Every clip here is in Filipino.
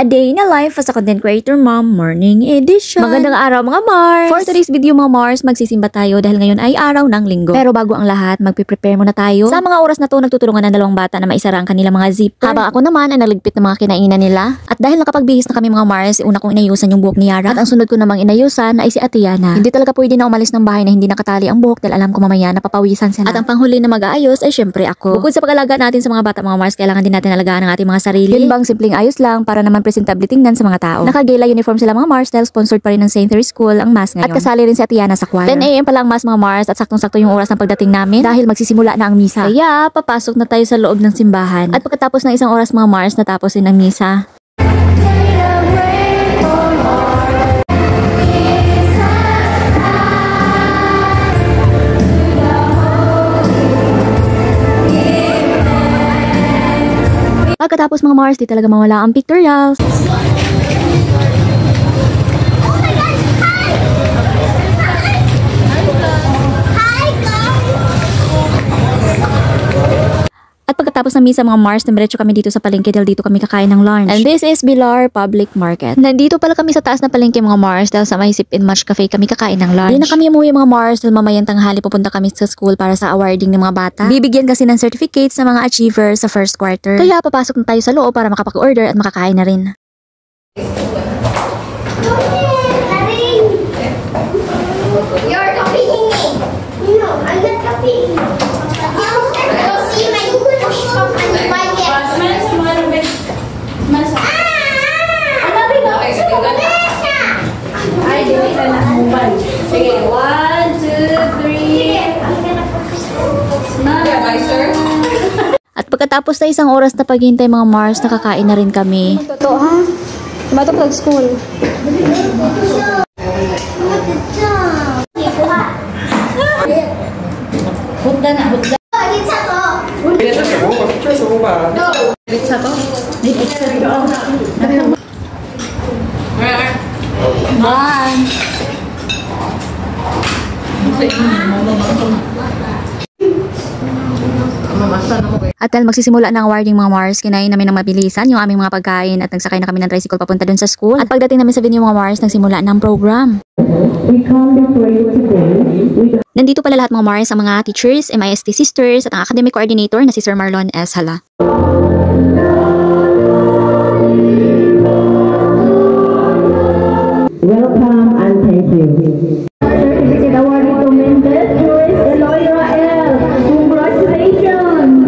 A day in a life as a content creator mom, morning edition. Magandang araw mga Mars! For today's video mga Mars, magsisimba tayo dahil ngayon ay araw ng linggo. Pero bago ang lahat, magpiprepare muna tayo. Sa mga oras na to, nagtutulungan ng dalawang bata na maisara ang kanilang mga zipper. Habang ako naman ay naligpit ng mga kinainan nila. At dahil nakapagbihis na kami mga Mars, una kong inayusan yung buhok ni Yara. At ang sunod ko namang inayusan ay si Ate Yana. Hindi talaga pwede na umalis ng bahay na hindi nakatali ang buhok dahil alam ko mamaya napapawisan sila. At ang panghuli na mag-aayos ay syempre ako. Bukod sa pag-alaga natin sa mga bata mga Mars, kailangan din natin alagaan ang ating mga sarili. Yun bang simpleng ayos lang para naman presentable tingnan sa mga tao. Naka-gala uniform sila mga Mars dahil sponsored pa rin ng St. Mary's School ang mass ngayon. At kasali rin si Ate Yana sa choir. 10 AM pa lang mass mga Mars at saktong-sakto yung oras ng pagdating namin dahil magsisimula na ang misa. Kaya papasok na tayo sa loob ng simbahan. At pagkatapos ng isang oras mga Mars, natapos din ang misa. Pagkatapos mga Mars, di talaga mawala ang pictorials. At pagkatapos ng misa mga Mars, namiretso kami dito sa palengke dahil dito kami kakain ng lunch. And this is Bilar Public Market. Nandito pala kami sa taas na palengke mga Mars dahil sa may Sip and Match Cafe kami kakain ng lunch. Hindi na kami umuwi mga Mars dahil mamayang tanghali pupunta kami sa school para sa awarding ng mga bata. Bibigyan kasi ng certificates sa mga achievers sa first quarter. Kaya papasok na tayo sa loob para makapag-order at makakain na rin. You're copying me. No, I'm not copying. See my push from my Sige, 1, 2, 3. At pagkatapos na isang oras na paghintay mga Mars, nakakain na rin kami. Totoo ha? Bato pag school. Hugda na, hugda. Litsa to. Litsa to? At dahil magsisimula ng awarding mga Mars, kinain namin ng mabilisan yung aming mga pagkain at nagsakay na kami ng tricycle papunta dun sa school. At pagdating namin sa venue mga Mars, nagsimula ng program. Nandito pala lahat mga Mars, ang mga teachers, MIST sisters at ang academic coordinator na si Sir Marlon S. Hala. Welcome and thank you. Certificate awarded to Mendez Joyce Eloy Rael. Congratulations!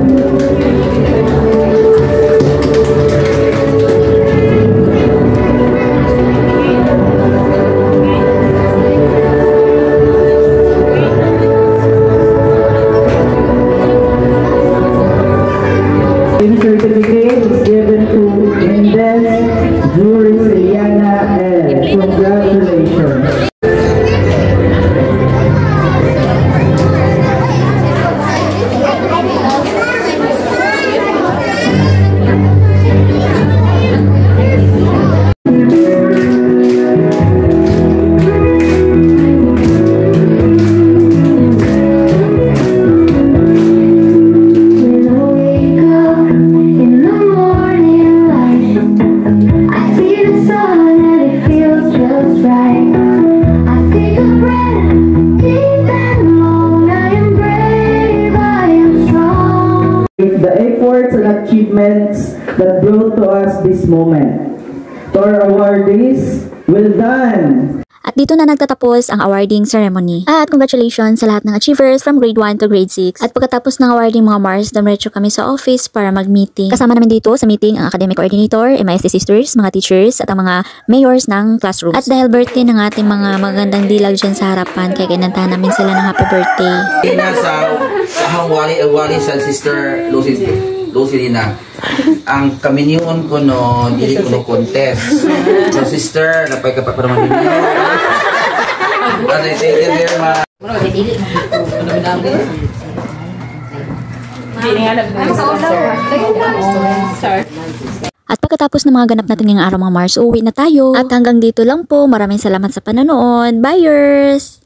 This certificate is given to Mendez Joyce Eliana L. Congratulations. The efforts and achievements that brought to us this moment. To our awardees, well done! At dito na nagtatapos ang awarding ceremony. At congratulations sa lahat ng achievers from grade 1 to grade 6. At pagkatapos ng awarding mga Mars, dumiretso kami sa office para mag-meeting. Kasama namin dito sa meeting ang academic coordinator, MIST sisters, mga teachers, at ang mga mayors ng classrooms. At dahil birthday ng ating mga magandang dilag dyan sa harapan, kaya kinantahan namin sila ng happy birthday. Sa wali sa sister Lucy Lina. Ang kaminiyon ko no, dili ko no contest. So sister, napay ka pa para maminiyon. Thank you very much. At pagkatapos ng mga ganap natin ngayong araw mga Mars, uwi na tayo. At hanggang dito lang po. Maraming salamat sa panonood. Bye-ers!